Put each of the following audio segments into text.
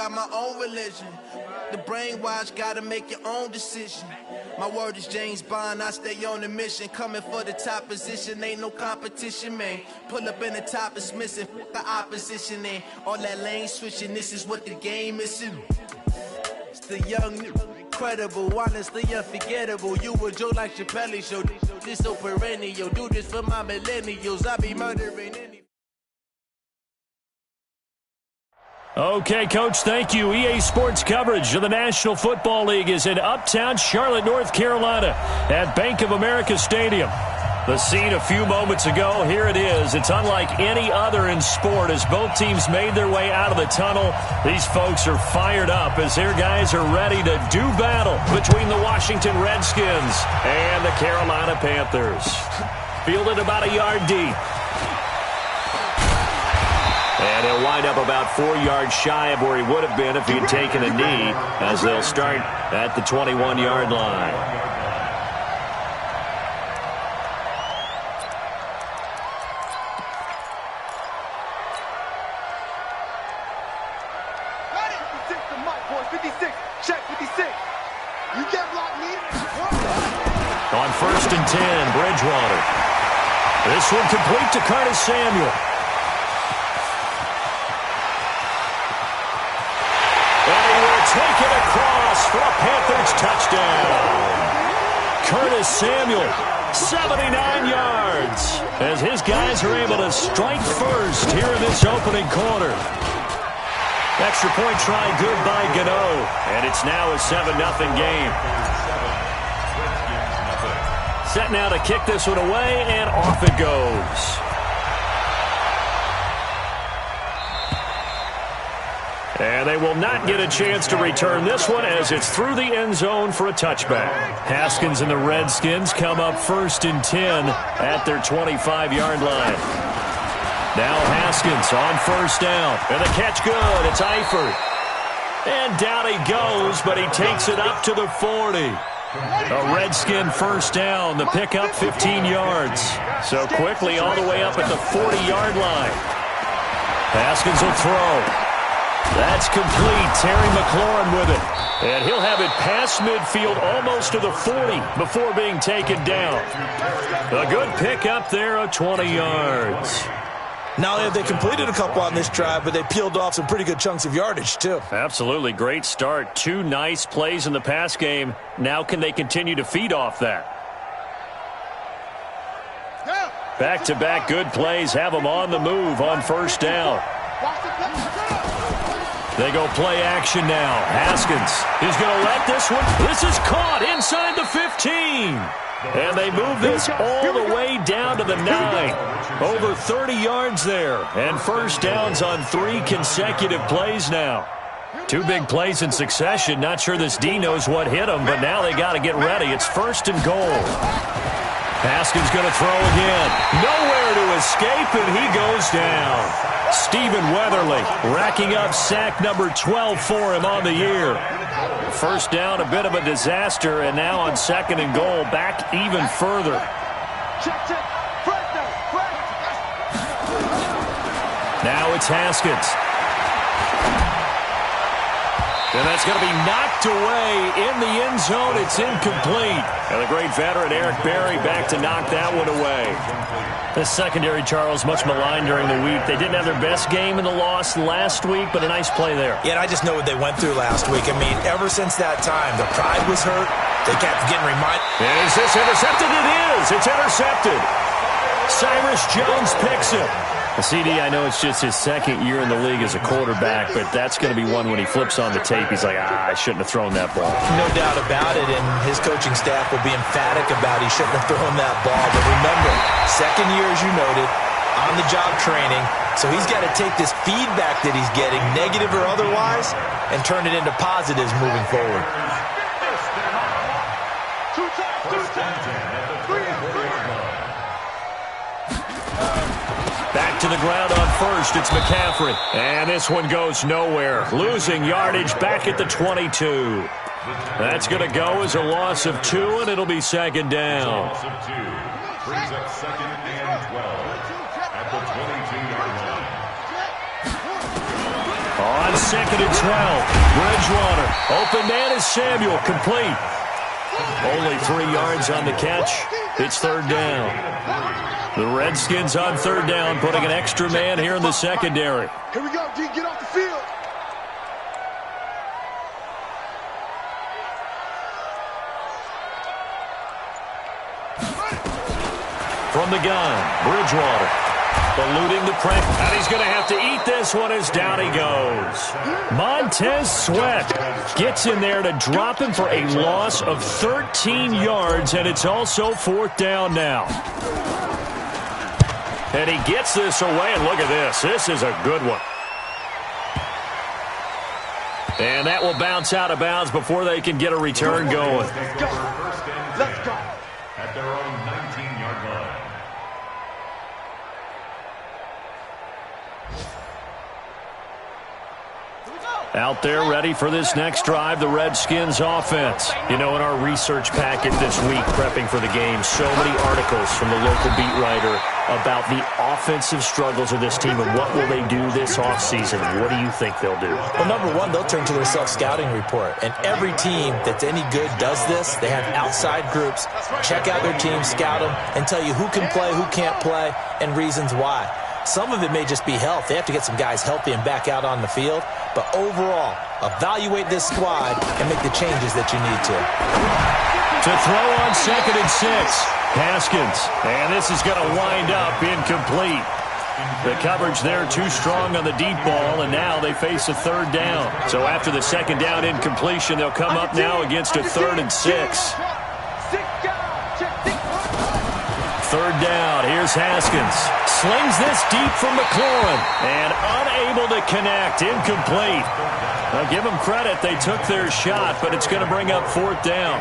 got my own religion. The brainwash, gotta make your own decision. My word is James Bond, I stay on the mission. Coming for the top position, ain't no competition, man. Pull up in the top, it's missing, the opposition, and all that lane switching, this is what the game is. It's the young, incredible, honestly unforgettable. You a joke like Chappelle show, this so perennial. Do this for my millennials, I be murdering any. Okay, Coach, thank you. EA Sports coverage of the National Football League is in uptown Charlotte, North Carolina at Bank of America Stadium. The scene a few moments ago, here it is. It's unlike any other in sport as both teams made their way out of the tunnel. These folks are fired up as their guys are ready to do battle between the Washington Redskins and the Carolina Panthers. Fielded about a yard deep. And he'll wind up about 4 yards shy of where he would have been if he had taken a knee, as they'll start at the 21-yard line. On 1st and 10, Bridgewater. This one complete to Curtis Samuel. Take it across for a Panthers touchdown. Curtis Samuel, 79 yards, as his guys are able to strike first here in this opening quarter. Extra point try good by Gano, and it's now a 7-0 game. Set now to kick this one away, and off it goes. And they will not get a chance to return this one as it's through the end zone for a touchback. Haskins and the Redskins come up 1st and 10 at their 25-yard line. Now Haskins on 1st down. And the catch good. It's Eifert. And down he goes, but he takes it up to the 40. A Redskin 1st down. The pickup 15 yards. So quickly all the way up at the 40-yard line. Haskins will throw. That's complete. Terry McLaurin with it. And he'll have it past midfield almost to the 40 before being taken down. A good pickup there of 20 yards. Not only have they completed a couple on this drive, but they peeled off some pretty good chunks of yardage, too. Absolutely. Great start. 2 nice plays in the pass game. Now can they continue to feed off that? Back-to-back good plays have them on the move on 1st down. They go play action now. Haskins is going to let this one. This is caught inside the 15. And they move this all the way down to the 9. Over 30 yards there. And 1st downs on 3 consecutive plays now. 2 big plays in succession. Not sure this D knows what hit him, but now they got to get ready. It's 1st and goal. Haskins going to throw again. Nowhere to escape, and he goes down. Stephen Weatherly racking up sack number 12 for him on the year. 1st down, a bit of a disaster, and now on 2nd and goal, back even further. Now it's Haskins. And that's going to be knocked away in the end zone. It's incomplete. And the great veteran Eric Berry back to knock that one away. The secondary, Charles, much maligned during the week. They didn't have their best game in the loss last week, but a nice play there. Yeah, and I just know what they went through last week. I mean, ever since that time, the pride was hurt. They kept getting reminded. Is this intercepted? It is. It's intercepted. Cyrus Jones picks it. The CD, I know it's just his 2nd year in the league as a quarterback, but that's going to be one when he flips on the tape. He's like, I shouldn't have thrown that ball. No doubt about it, and his coaching staff will be emphatic about he shouldn't have thrown that ball. But remember, 2nd year, as you noted, on-the-job training, so he's got to take this feedback that he's getting, negative or otherwise, and turn it into positives moving forward. Back to the ground on 1st. It's McCaffrey. And this one goes nowhere. Losing yardage back at the 22. That's going to go as a loss of 2, and it'll be 2nd down. Loss of 2 brings up 2nd and 12 at the 22-yard line. On 2nd and 12, Bridgewater. Open man is Samuel, complete. Only 3 yards on the catch. It's 3rd down. The Redskins on 3rd down, putting an extra man here in the secondary. Here we go, D. Get off the field. From the gun, Bridgewater. Eluding the pressure. And he's going to have to eat this one as down he goes. Montez Sweat gets in there to drop him for a loss of 13 yards, and it's also 4th down now. And he gets this away, and look at this. This is a good one. And that will bounce out of bounds before they can get a return going. Let's go. At their own 19-yard line. Out there ready for this next drive, the Redskins offense. You know, in our research packet this week, prepping for the game, so many articles from the local beat writer about the offensive struggles of this team and what will they do this offseason. What do you think they'll do? Well, number one, they'll turn to their self-scouting report. And every team that's any good does this. They have outside groups, check out their team, scout them, and tell you who can play, who can't play, and reasons why. Some of it may just be health. They have to get some guys healthy and back out on the field. But overall, evaluate this squad and make the changes that you need to. To throw on 2nd and 6, Haskins. And this is going to wind up incomplete. The coverage there too strong on the deep ball, and now they face a 3rd down. So after the 2nd down incompletion, they'll come up now against a 3rd and 6. 3rd down, here's Haskins. Slings this deep from McLaurin, and unable to connect, incomplete. Now give them credit, they took their shot, but it's going to bring up 4th down.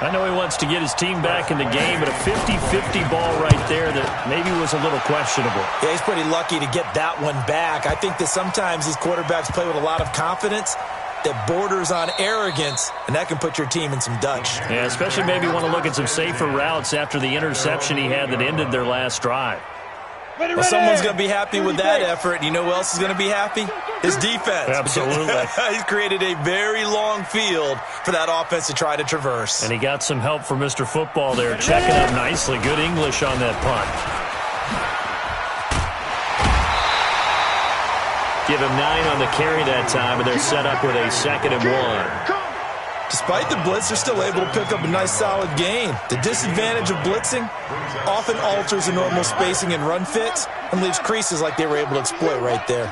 I know he wants to get his team back in the game, but a 50-50 ball right there that maybe was a little questionable. Yeah, he's pretty lucky to get that one back. I think that sometimes these quarterbacks play with a lot of confidence that borders on arrogance, and that can put your team in some Dutch. Yeah, especially maybe want to look at some safer routes after the interception he had that ended their last drive. Well, someone's going to be happy with that effort, and you know who else is going to be happy? His defense. Absolutely. He's created a very long field for that offense to try to traverse. And he got some help from Mr. Football there, checking up nicely. Good English on that punt. Give him 9 on the carry that time, and they're set up with a 2nd and 1. Despite the blitz, they're still able to pick up a nice solid gain. The disadvantage of blitzing often alters the normal spacing and run fits and leaves creases like they were able to exploit right there.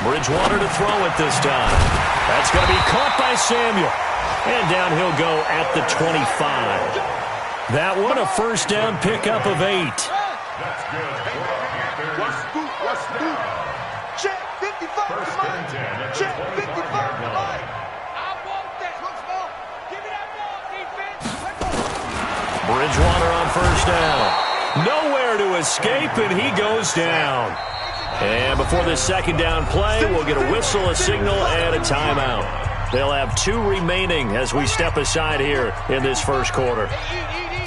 Bridgewater to throw it this time. That's going to be caught by Samuel. And down he'll go at the 25. That one a 1st down pickup of 8. That's good. Check 55. 1st and 10 at the 25-yard line. I want that. Give me that ball, defense. Bridgewater on 1st down. Nowhere to escape, and he goes down. And before this 2nd down play, we'll get a whistle, a signal, and a timeout. They'll have 2 remaining as we step aside here in this 1st quarter.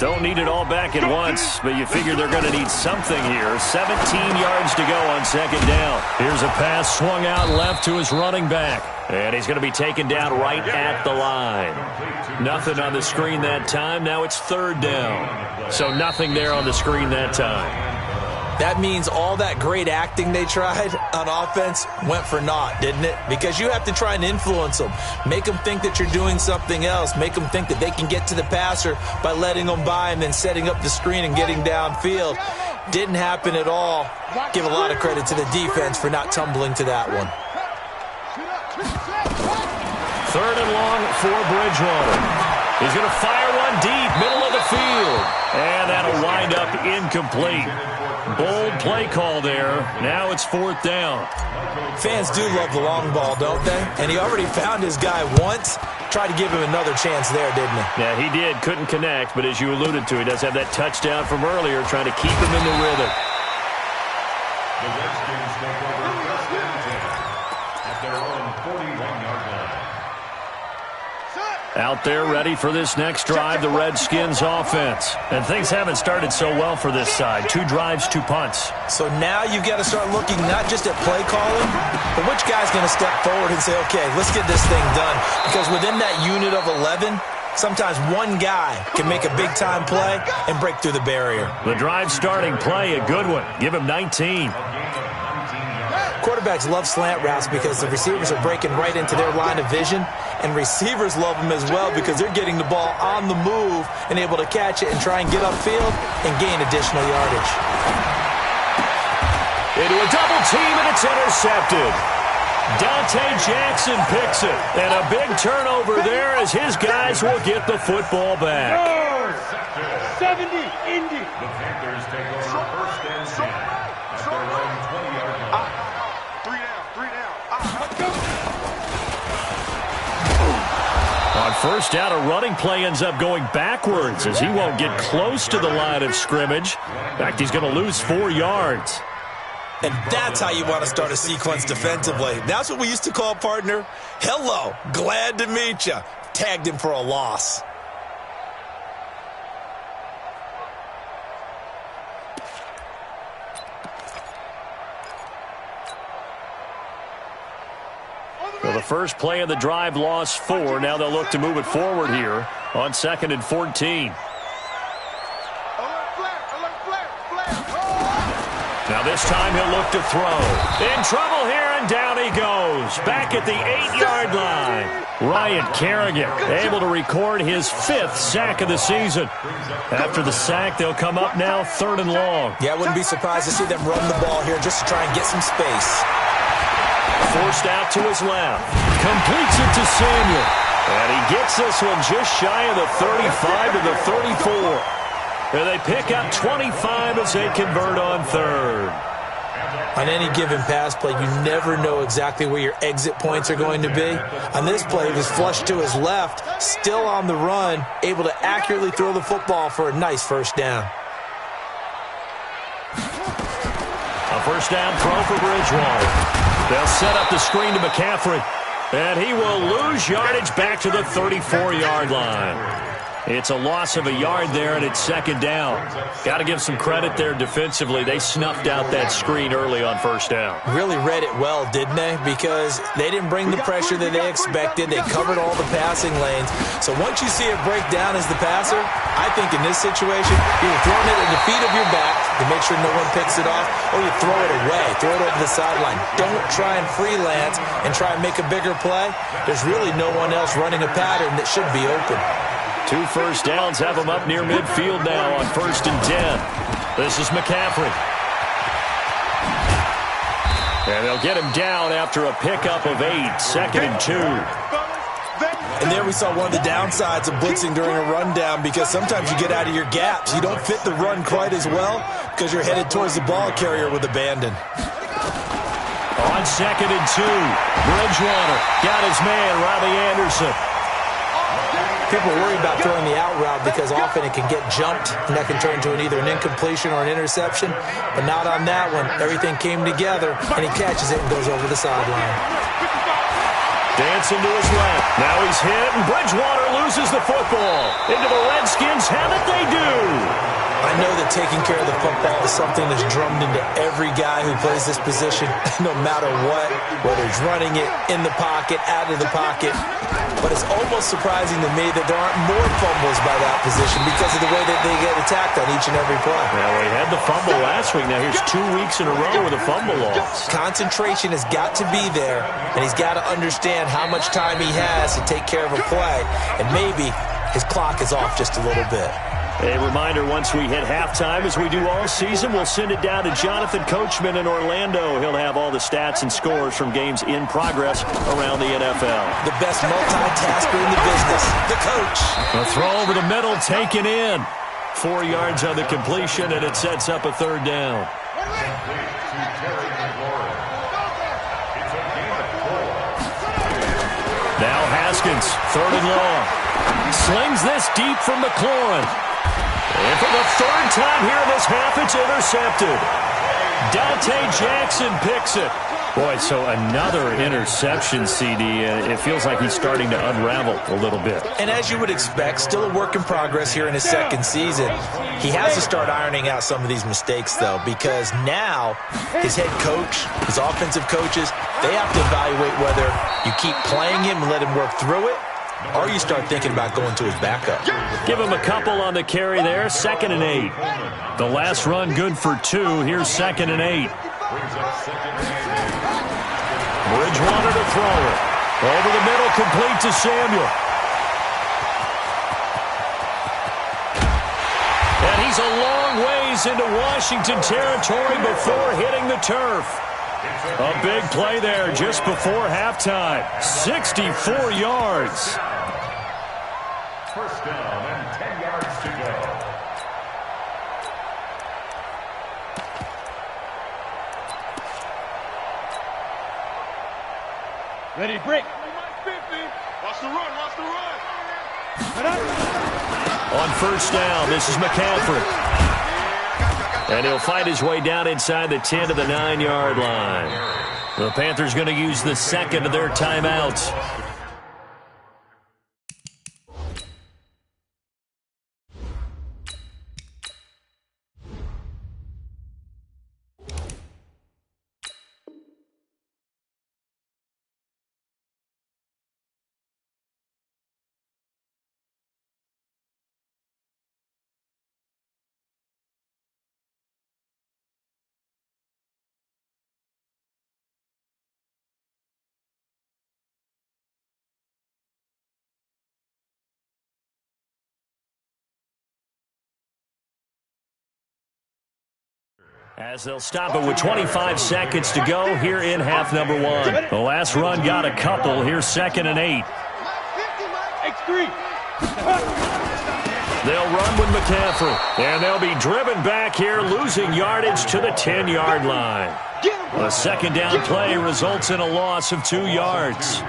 Don't need it all back at once, but you figure they're going to need something here. 17 yards to go on 2nd down. Here's a pass swung out left to his running back. And he's going to be taken down right at the line. Nothing on the screen that time. Now it's 3rd down. So nothing there on the screen that time. That means all that great acting they tried on offense went for naught, didn't it? Because you have to try and influence them. Make them think that you're doing something else. Make them think that they can get to the passer by letting them by and then setting up the screen and getting downfield. Didn't happen at all. Give a lot of credit to the defense for not tumbling to that one. 3rd and long for Bridgewater. He's going to fire one deep, middle of the field. And that'll wind up incomplete. Bold play call there. Now it's 4th down. Fans do love the long ball, don't they? And he already found his guy once. Tried to give him another chance there, didn't he? Yeah, he did. Couldn't connect, but as you alluded to, he does have that touchdown from earlier, trying to keep him in the rhythm. The Redskins take over 1st and 10 at their own 41-yard line. Out there ready for this next drive, the Redskins offense. And things haven't started so well for this side. 2 drives, 2 punts. So now you've got to start looking not just at play calling, but which guy's going to step forward and say, okay, let's get this thing done. Because within that unit of 11, sometimes one guy can make a big-time play and break through the barrier. The drive starting play, a good one. Give him 19. Quarterbacks love slant routes because the receivers are breaking right into their line of vision, and receivers love them as well because they're getting the ball on the move and able to catch it and try and get upfield and gain additional yardage. Into a double team, and it's intercepted. Dante Jackson picks it, and a big turnover there as his guys will get the football back. 70, Indy. The Panthers take over first and 10 at their own 20-yard line. 3 down. Let's go. On first down, a running play ends up going backwards as he won't get close to the line of scrimmage. In fact, he's going to lose 4 yards. And that's how you want to start a sequence defensively. That's what we used to call, partner, hello, glad to meet you. Tagged him for a loss. Well, the first play of the drive lost 4. Now they'll look to move it forward here on 2nd and 14. Now this time he'll look to throw. In trouble here, and down he goes. Back at the 8-yard line. Ryan Kerrigan able to record his 5th sack of the season. After the sack, they'll come up now 3rd and long. Yeah, I wouldn't be surprised to see them run the ball here just to try and get some space. Forced out to his left. Completes it to Samuel. And he gets this one just shy of the 35 to the 34. And they pick up 25 as they convert on 3rd. On any given pass play, you never know exactly where your exit points are going to be. On this play, he was flushed to his left, still on the run, able to accurately throw the football for a nice first down. A first down throw for Bridgewater. They'll set up the screen to McCaffrey. And he will lose yardage back to the 34-yard line. It's a loss of a yard there, and it's 2nd down. Got to give some credit there defensively. They snuffed out that screen early on first down. Really read it well, didn't they? Because they didn't bring the pressure that they expected. They covered all the passing lanes. So once you see it break down as the passer, I think in this situation, you're throwing it at the feet of your back to make sure no one picks it off, or you throw it away, throw it over the sideline. Don't try and freelance and try and make a bigger play. There's really no one else running a pattern that should be open. 2 first downs have them up near midfield now on 1st and 10. This is McCaffrey. And they'll get him down after a pickup of 8, 2nd and 2. And there we saw one of the downsides of blitzing during a rundown, because sometimes you get out of your gaps. You don't fit the run quite as well because you're headed towards the ball carrier with abandon. On 2nd and 2, Bridgewater got his man, Robbie Anderson. People worry about throwing the out route because often it can get jumped, and that can turn into either an incompletion or an interception. But not on that one. Everything came together, and he catches it and goes over the sideline. Dancing to his left. Now he's hit, and Bridgewater loses the football. Into the Redskins have it, they do. I know that taking care of the football is something that's drummed into every guy who plays this position, no matter what, whether he's running it, in the pocket, out of the pocket. But it's almost surprising to me that there aren't more fumbles by that position because of the way that they get attacked on each and every play. Well, he had the fumble last week. Now here's 2 weeks in a row with a fumble loss. Concentration has got to be there, and he's got to understand how much time he has to take care of a play, and maybe his clock is off just a little bit. A reminder, once we hit halftime, as we do all season, we'll send it down to Jonathan Coachman in Orlando. He'll have all the stats and scores from games in progress around the NFL. The best multitasker in the business, the coach. A throw over the middle, taken in. 4 yards on the completion, and it sets up a 3rd down. Now Haskins, 3rd and long. Slings this deep from McLaurin. And for the 3rd time here in this half, it's intercepted. Dante Jackson picks it. Boy, so another interception, CD. It feels like he's starting to unravel a little bit. And as you would expect, still a work in progress here in his second season. He has to start ironing out some of these mistakes, though, because now his head coach, his offensive coaches, they have to evaluate whether you keep playing him and let him work through it, or you start thinking about going to his backup. Give him a couple on the carry there, 2nd and 8. The last run good for 2. Here's 2nd and 8. Bridgewater to throw it. Over the middle, complete to Samuel. And he's a long ways into Washington territory before hitting the turf. A big play there just before halftime. 64 yards. First down and 10 yards to go. Ready, break. Watch the run, watch the run. On first down, this is McCaffrey. And he'll fight his way down inside the 10 to the 9-yard line. The Panthers going to use the second of their timeouts. As they'll stop it with 25 seconds to go here in half number 1. The last run got a couple. Here's 2nd and 8. X3. They'll run with McCaffrey. And they'll be driven back here, losing yardage to the 10-yard line. A second down play results in a loss of 2 yards.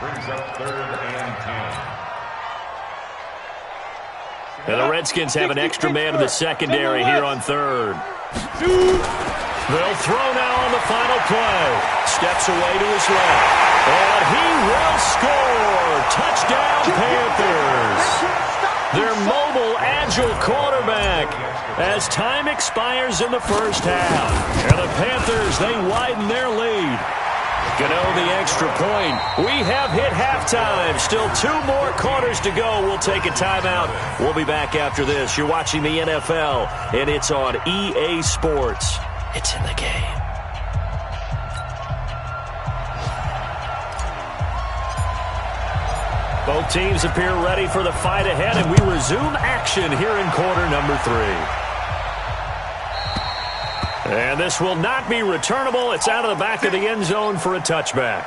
Brings up 3rd and 10. And the Redskins have an extra man in the secondary here on 3rd. They'll throw now on the final play. Steps away to his left. And he will score. Touchdown, Panthers. Their mobile, agile quarterback as time expires in the first half. And the Panthers, they widen their lead. Gano the extra point. We have hit halftime. Still 2 more quarters to go. We'll take a timeout. We'll be back after this. You're watching the NFL, and it's on EA Sports. It's in the game. Both teams appear ready for the fight ahead, and we resume action here in quarter number 3. And this will not be returnable. It's out of the back of the end zone for a touchback.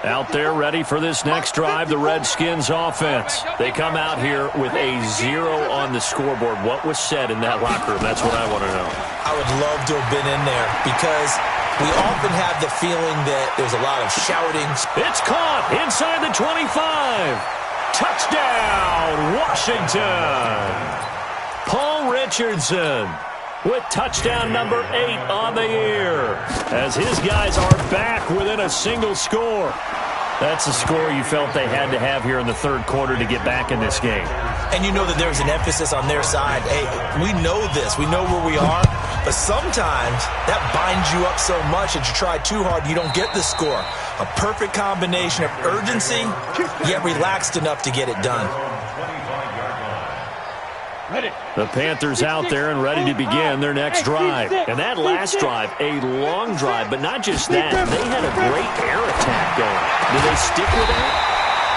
Out there ready for this next drive, the Redskins offense. They come out here with a 0 on the scoreboard. What was said in that locker room? That's what I want to know. I would love to have been in there because we often have the feeling that there's a lot of shouting. It's caught inside the 25. Touchdown, Washington. Paul Richardson with touchdown number 8 on the year as his guys are back within a single score. That's a score you felt they had to have here in the 3rd quarter to get back in this game. And you know that there's an emphasis on their side. Hey, we know this. We know where we are. But sometimes that binds you up so much that you try too hard, you don't get the score. A perfect combination of urgency, yet relaxed enough to get it done. The Panthers out there and ready to begin their next drive. And that last drive, a long drive, but not just that. They had a great air attack going. Did they stick with that?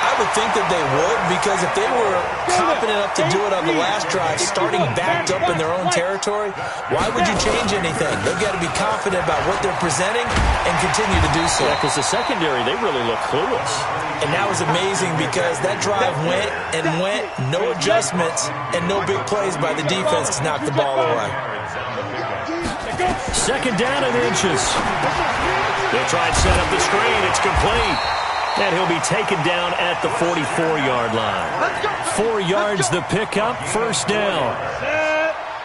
I would think that they would, because if they were confident enough to do it on the last drive, starting backed up in their own territory, why would you change anything? They've got to be confident about what they're presenting and continue to do so. Yeah, because the secondary, they really look clueless. And that was amazing because that drive went and went, no adjustments, and no big plays by the defense to knock the ball away. Second down and inches. They'll try and set up the screen. It's complete. And he'll be taken down at the 44-yard line. 4 yards the pickup, first down.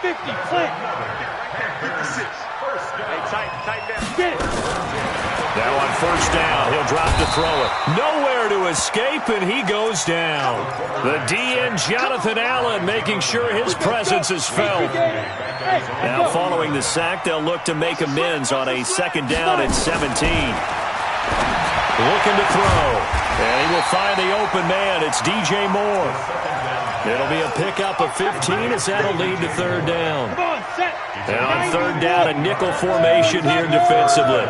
50, flip. 56. Hey, tight down. Get it. Now on first down, he'll drop to throw it. Nowhere to escape, and he goes down. The DN, Jonathan Allen, making sure his presence is felt. Now following the sack, they'll look to make amends on a second down and 17. Looking to throw. And he will find the open man. It's DJ Moore. It'll be a pickup of 15 as that'll lead to third down. And on third down, a nickel formation here defensively.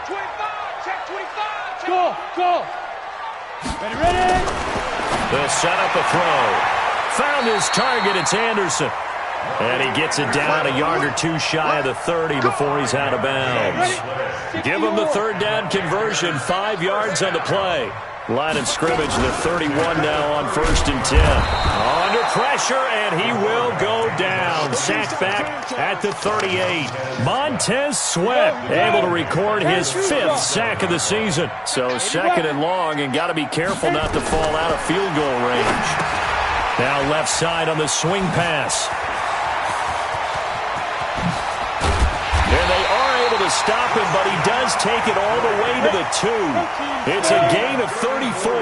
25, check 25. Go. Ready. They'll set up a throw. Found his target. It's Anderson. And he gets it down a yard or two shy of the 30 before he's out of bounds. Give him the third down conversion, 5 yards on the play. Line of scrimmage, the 31 now on first and 10. Under pressure, and he will go down. Sacked back at the 38. Montez Sweat able to record his 5th sack of the season. So second and long, and got to be careful not to fall out of field goal range. Now left side on the swing pass. And they are able to stop him, but he does take it all the way to the 2. It's a gain of 34.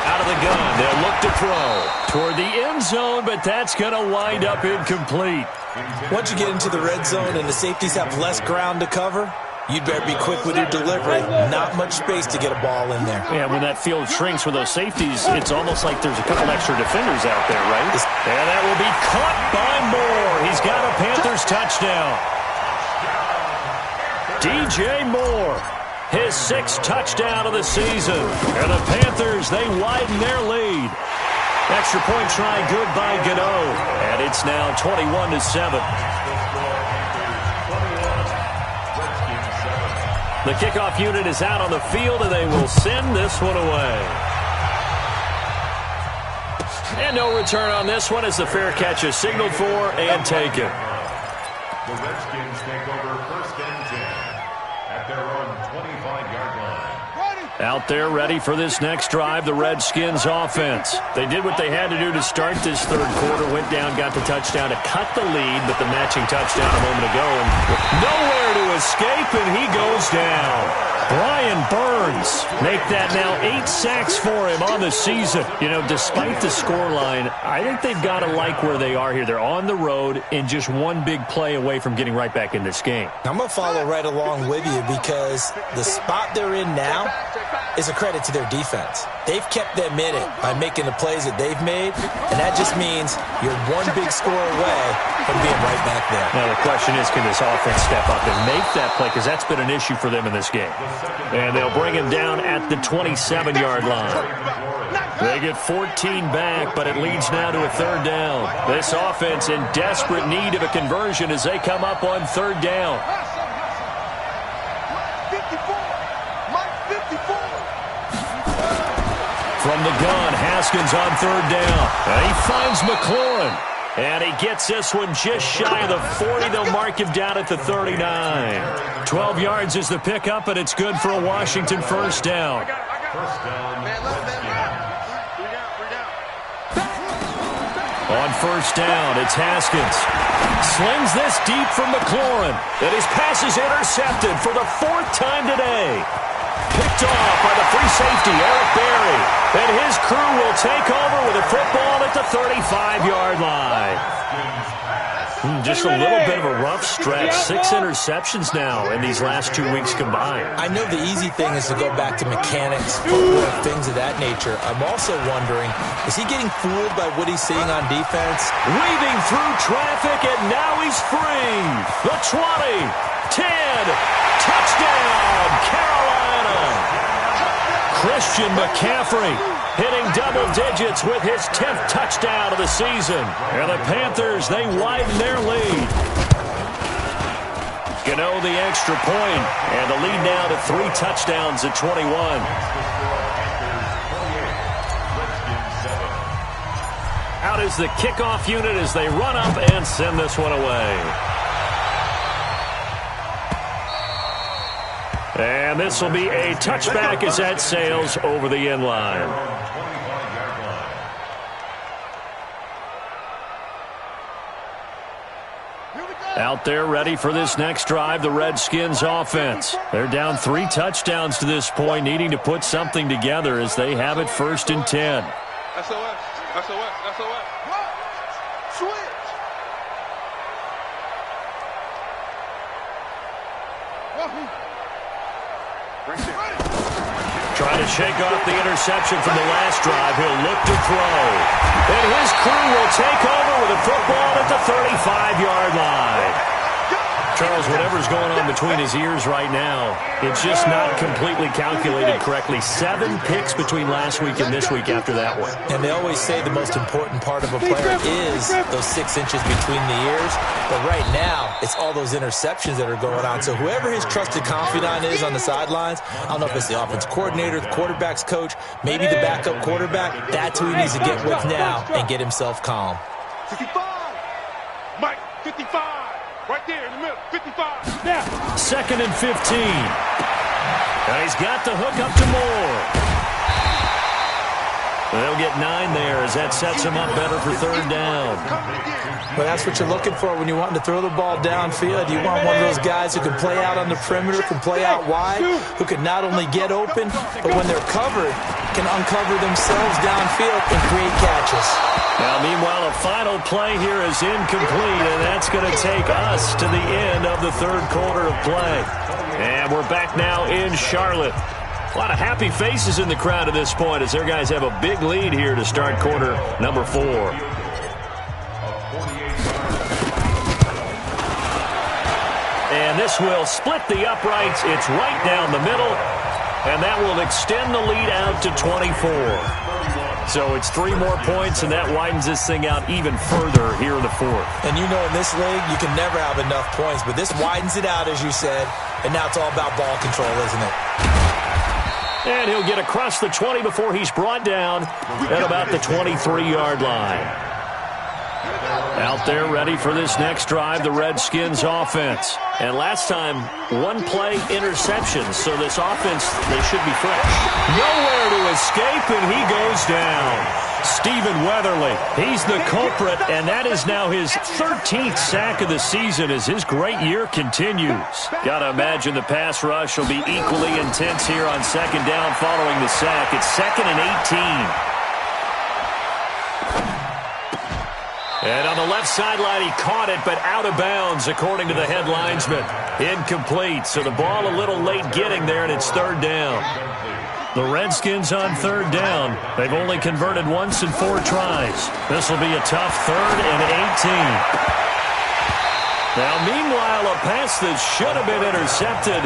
Out of the gun, they'll look to throw toward the end zone, but that's going to wind up incomplete. Once you get into the red zone and the safeties have less ground to cover, you'd better be quick with your delivery. Not much space to get a ball in there. Yeah, when that field shrinks with those safeties, it's almost like there's a couple extra defenders out there, right? And that will be caught by Moore. He's got a Panthers touchdown. DJ Moore, his 6th touchdown of the season. And the Panthers, they widen their lead. Extra point try good by Gano. And it's now 21-7. The kickoff unit is out on the field, and they will send this one away. And no return on this one as the fair catch is signaled for and taken. The Redskins take over first and 10 at their own 25-yard line. Out there ready for this next drive, the Redskins offense. They did what they had to do to start this third quarter, went down, got the touchdown to cut the lead, but the matching touchdown a moment ago. And nowhere to escape, and he goes down. Brian Burns make that now 8 sacks for him on the season. You know, despite the scoreline, I think they've got to like where they are here. They're on the road and just one big play away from getting right back in this game. I'm going to follow right along with you because the spot they're in now is a credit to their defense. They've kept them in it by making the plays that they've made, and that just means you're one big score away from being right back there. Now the question is, can this offense step up and make that play? Because that's been an issue for them in this game. And they'll bring him down at the 27-yard line. They get 14 back, but it leads now to a third down. This offense in desperate need of a conversion as they come up on third down. From the gun, Haskins on third down. And he finds McLaurin. And he gets this one just shy of the 40. They'll mark him down at the 39. 12 yards is the pickup, and it's good for a Washington first down. On first down, it's Haskins. Slings this deep from McLaurin. And his pass is intercepted for the 4th time today. Picked off by the free safety, Eric Berry. And his crew will take over with a football at the 35-yard line. Just a little bit of a rough stretch. 6 interceptions now in these last 2 weeks combined. I know the easy thing is to go back to mechanics, footwork, things of that nature. I'm also wondering, is he getting fooled by what he's seeing on defense? Weaving through traffic, and now he's free. The 20, 10, touchdown, Carolina. Christian McCaffrey hitting double digits with his 10th touchdown of the season. And the Panthers, they widen their lead. Gano the extra point, and the lead now to 3 touchdowns at 21. Out is the kickoff unit as they run up and send this one away. And this will be a touchback as that sails over the end line. Out there ready for this next drive, the Redskins offense. They're down 3 touchdowns to this point, needing to put something together as they have it 1st and 10. SOS, SOS, SOS. Switch. Trying to shake off the interception from the last drive. He'll look to throw. And his crew will take over with a football at the 35-yard line. Charles, whatever's going on between his ears right now, it's just not completely calculated correctly. 7 picks between last week and this week after that one. And they always say the most important part of a player is those 6 inches between the ears. But right now, it's all those interceptions that are going on. So whoever his trusted confidant is on the sidelines, I don't know if it's the offense coordinator, the quarterback's coach, maybe the backup quarterback, that's who he needs to get with now and get himself calm. 55. Mike, 55. Right there in the middle, 55. Now. 2nd and 15. And he's got the hook up to Moore. They'll get 9 there as that sets him up better for 3rd down. Well, that's what you're looking for when you want to throw the ball downfield. You want one of those guys who can play out on the perimeter, can play out wide, who can not only get open, but when they're covered, can uncover themselves downfield and create catches. Now, meanwhile, a final play here is incomplete, and that's going to take us to the end of the 3rd quarter of play. And we're back now in Charlotte. A lot of happy faces in the crowd at this point as their guys have a big lead here to start quarter number 4. And this will split the uprights. It's right down the middle, and that will extend the lead out to 24. So it's 3 more points, and that widens this thing out even further here in the 4th. And you know in this league, you can never have enough points, but this widens it out, as you said, and now it's all about ball control, isn't it? And he'll get across the 20 before he's brought down at about the 23-yard line. Out there ready for this next drive, the Redskins offense. And last time, 1-play interceptions, so this offense, they should be fresh. Nowhere to escape, and he goes down. Stephen Weatherly, he's the culprit, and that is now his 13th sack of the season as his great year continues. Got to imagine the pass rush will be equally intense here on 2nd down following the sack. It's 2nd and 18. And on the left sideline, he caught it, but out of bounds, according to the head linesman. Incomplete, so the ball a little late getting there, and it's 3rd down. The Redskins on 3rd down. They've only converted once in 4 tries. This will be a tough 3rd and 18. Now, meanwhile, a pass that should have been intercepted,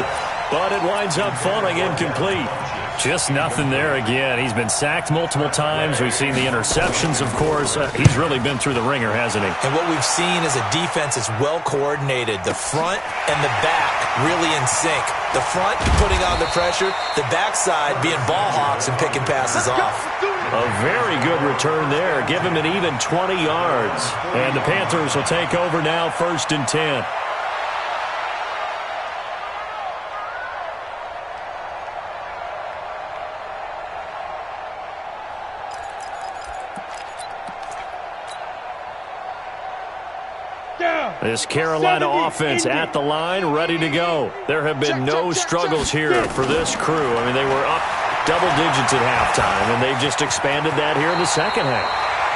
but it winds up falling incomplete. Just nothing there again. He's been sacked multiple times. We've seen the interceptions, of course. He's really been through the ringer, hasn't he? And what we've seen is a defense that's well coordinated. The front and the back really in sync. The front putting on the pressure, the backside being ball hawks and picking passes off. A very good return there. Give him an even 20 yards. And the Panthers will take over now, 1st and 10. This Carolina offense at the line, ready to go. There have been no struggles here for this crew. I mean, they were up double digits at halftime, and they've just expanded that here in the 2nd half.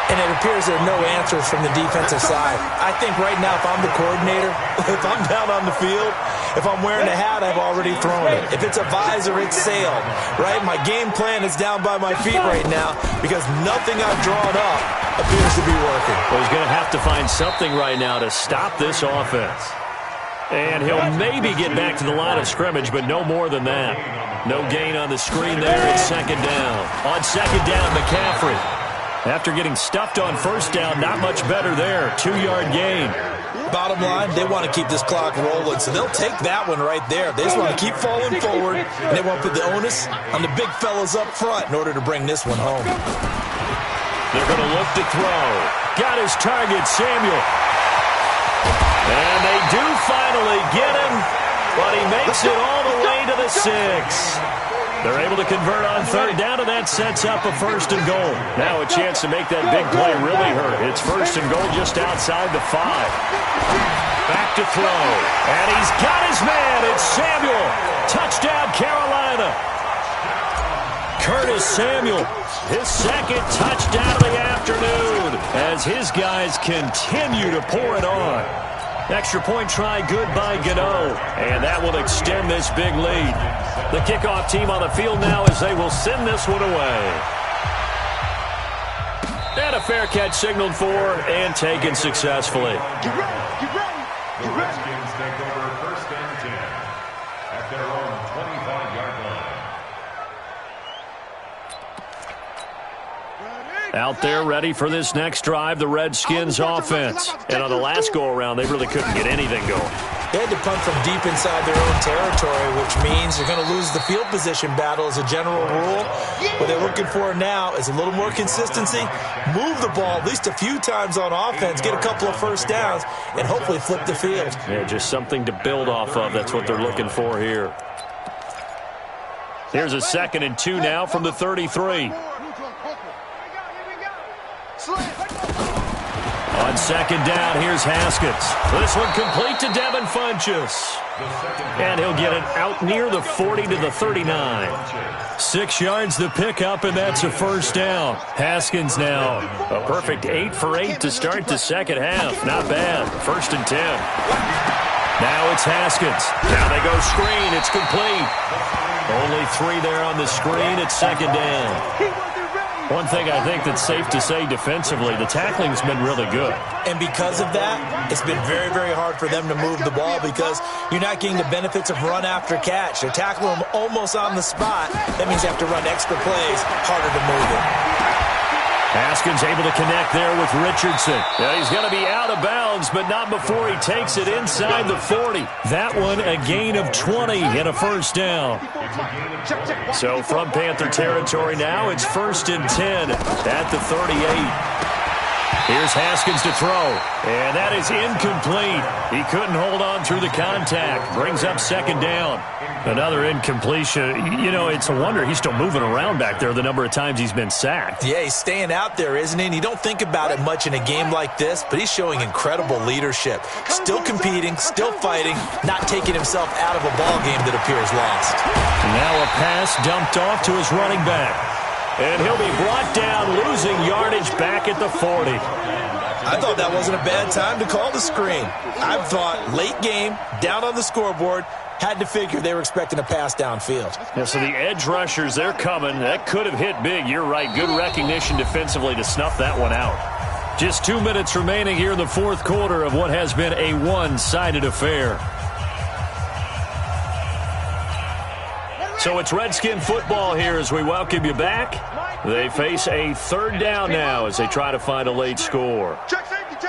And it appears there are no answers from the defensive side. I think right now, if I'm the coordinator, if I'm down on the field, if I'm wearing a hat, I've already thrown it. If it's a visor, it's sailed, right? My game plan is down by my feet right now because nothing I've drawn up appears to be working. Well, he's going to have to find something right now to stop this offense. And he'll maybe get back to the line of scrimmage, but no more than that. No gain on the screen there. It's 2nd down. On 2nd down, McCaffrey. After getting stuffed on 1st down, not much better there. 2-yard gain. Bottom line, they want to keep this clock rolling, so they'll take that one right there. They just want to keep falling forward, and they want to put the onus on the big fellas up front in order to bring this one home. They're going to look to throw. Got his target, Samuel. And they do finally get him. but he makes it all the way to the 6. They're able to convert on third down, and that sets up a 1st and goal. Now a chance to make that big play really hurt. It's 1st and goal just outside the 5. Back to throw, and he's got his man. It's Samuel. Touchdown, Carolina. Curtis Samuel, his 2nd touchdown of the afternoon as his guys continue to pour it on. Extra point try good by Gano, and that will extend this big lead. The kickoff team on the field now as they will send this one away. And a fair catch signaled for and taken successfully. Get ready. The Redskins take over 1st and 10 at their own 25-yard line. Out there ready for this next drive, the Redskins offense. And on the last go-around, they really couldn't get anything going. They had to punt from deep inside their own territory, which means they're going to lose the field position battle as a general rule. What they're looking for now is a little more consistency, move the ball at least a few times on offense, get a couple of first downs, and hopefully flip the field. Yeah, just something to build off of. That's what they're looking for here. Here's a 2nd and 2 now from the 33. On 2nd down, here's Haskins. This one complete to Devin Funchess. And he'll get it out near the 40 to the 39. 6 yards the pickup, and that's a 1st down. Haskins now a perfect 8 for 8 to start the second half. Not bad. 1st and 10. Now it's Haskins. Now they go screen. It's complete. Only 3 there on the screen. It's 2nd down. One thing I think that's safe to say defensively, the tackling's been really good. And because of that, it's been very, very hard for them to move the ball because you're not getting the benefits of run after catch. They're tackling them almost on the spot. That means you have to run extra plays, harder to move it. Haskins able to connect there with Richardson. Yeah, he's going to be out of bounds, but not before he takes it inside the 40. That one a gain of 20 and a 1st down. So from Panther territory now, it's 1st and 10 at the 38. Here's Haskins to throw, and that is incomplete. He couldn't hold on through the contact. Brings up 2nd down. Another incompletion. You know, it's a wonder he's still moving around back there the number of times he's been sacked. Yeah, he's staying out there, isn't he? And you don't think about it much in a game like this, but he's showing incredible leadership. Still competing, still fighting, not taking himself out of a ball game that appears lost. Now a pass dumped off to his running back. And he'll be brought down, losing yardage back at the 40. I thought that wasn't a bad time to call the screen. I thought late game, down on the scoreboard, had to figure they were expecting a pass downfield. Yeah, so the edge rushers, they're coming. That could have hit big. You're right. Good recognition defensively to snuff that one out. Just 2 minutes remaining here in the 4th quarter of what has been a one-sided affair. So it's Redskin football here as we welcome you back. They face a 3rd down now as they try to find a late score. Check safety.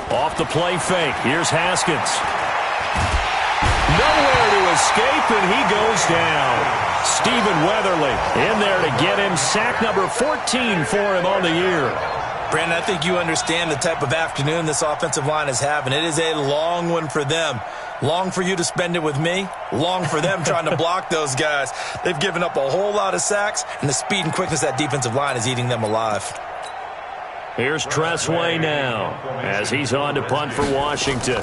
Off the play fake. Here's Haskins. Nowhere to escape, and he goes down. Stephen Weatherly in there to get him sack number 14 for him on the year. Brandon, I think you understand the type of afternoon this offensive line is having. It is a long one for them. Long for you to spend it with me. Long for them trying to block those guys. They've given up a whole lot of sacks, and the speed and quickness of that defensive line is eating them alive. Here's Tressway now as he's on to punt for Washington.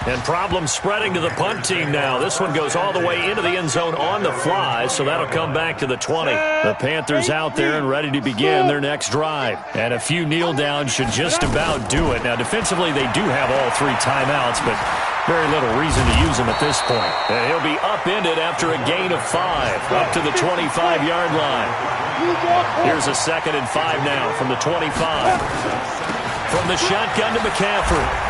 And problems spreading to the punt team now. This one goes all the way into the end zone on the fly, so that'll come back to the 20. The Panthers out there and ready to begin their next drive. And a few kneel downs should just about do it. Now, defensively, they do have all 3 timeouts, but very little reason to use them at this point. And he'll be upended after a gain of 5, up to the 25-yard line. Here's a 2nd and 5 now from the 25. From the shotgun to McCaffrey.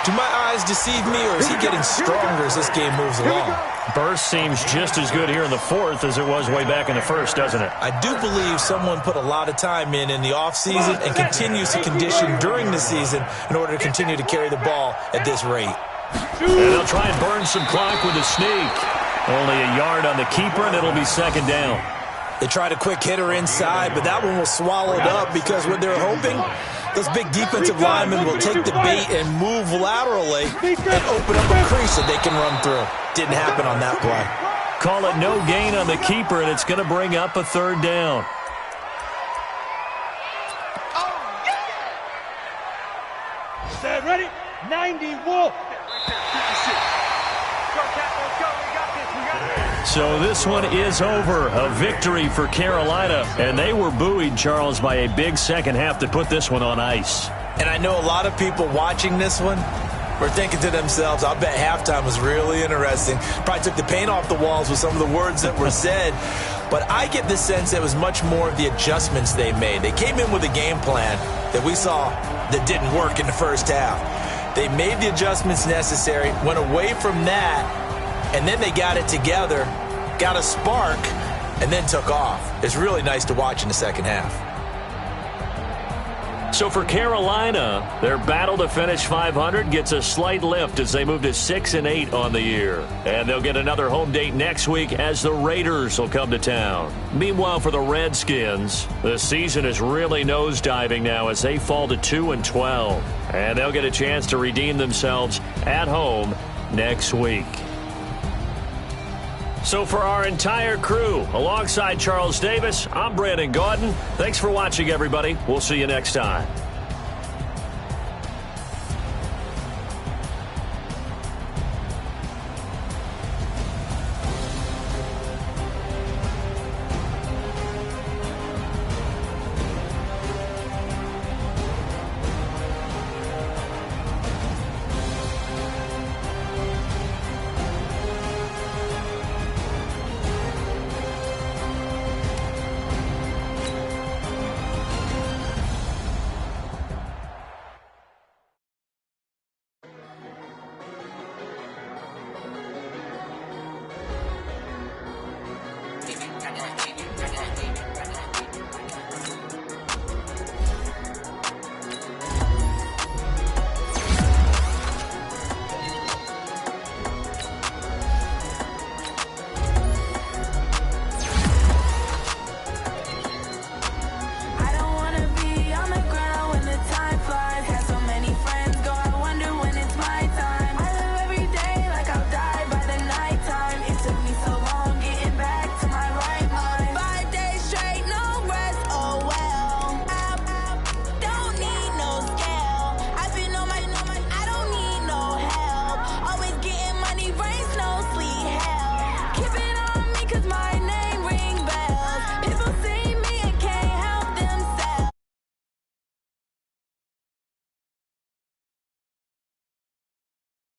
Do my eyes deceive me, or is he getting stronger as this game moves along? Burst seems just as good here in the 4th as it was way back in the 1st, doesn't it? I do believe someone put a lot of time in the offseason and continues to condition during the season in order to continue to carry the ball at this rate. And they'll try and burn some clock with a sneak. Only a yard on the keeper, and it'll be 2nd down. They tried a quick hitter inside, but that one was swallowed up because what they're hoping, those big defensive linemen will take the bait and move laterally and open up a crease that they can run through. Didn't happen on that play. Call it no gain on the keeper, and it's going to bring up a third down. Set, ready? 91. So this one is over. A victory for Carolina. And they were buoyed, Charles, by a big second half to put this one on ice. And I know a lot of people watching this one were thinking to themselves, I bet halftime was really interesting. Probably took the paint off the walls with some of the words that were said. But I get the sense it was much more of the adjustments they made. They came in with a game plan that we saw that didn't work in the first half. They made the adjustments necessary, went away from that, and then they got it together, got a spark, and then took off. It's really nice to watch in the second half. So for Carolina, their battle to finish 500 gets a slight lift as they move to 6-8 on the year. And they'll get another home date next week as the Raiders will come to town. Meanwhile, for the Redskins, the season is really nosediving now as they fall to 2-12. And they'll get a chance to redeem themselves at home next week. So for our entire crew, alongside Charles Davis, I'm Brandon Gaudin. Thanks for watching, everybody. We'll see you next time.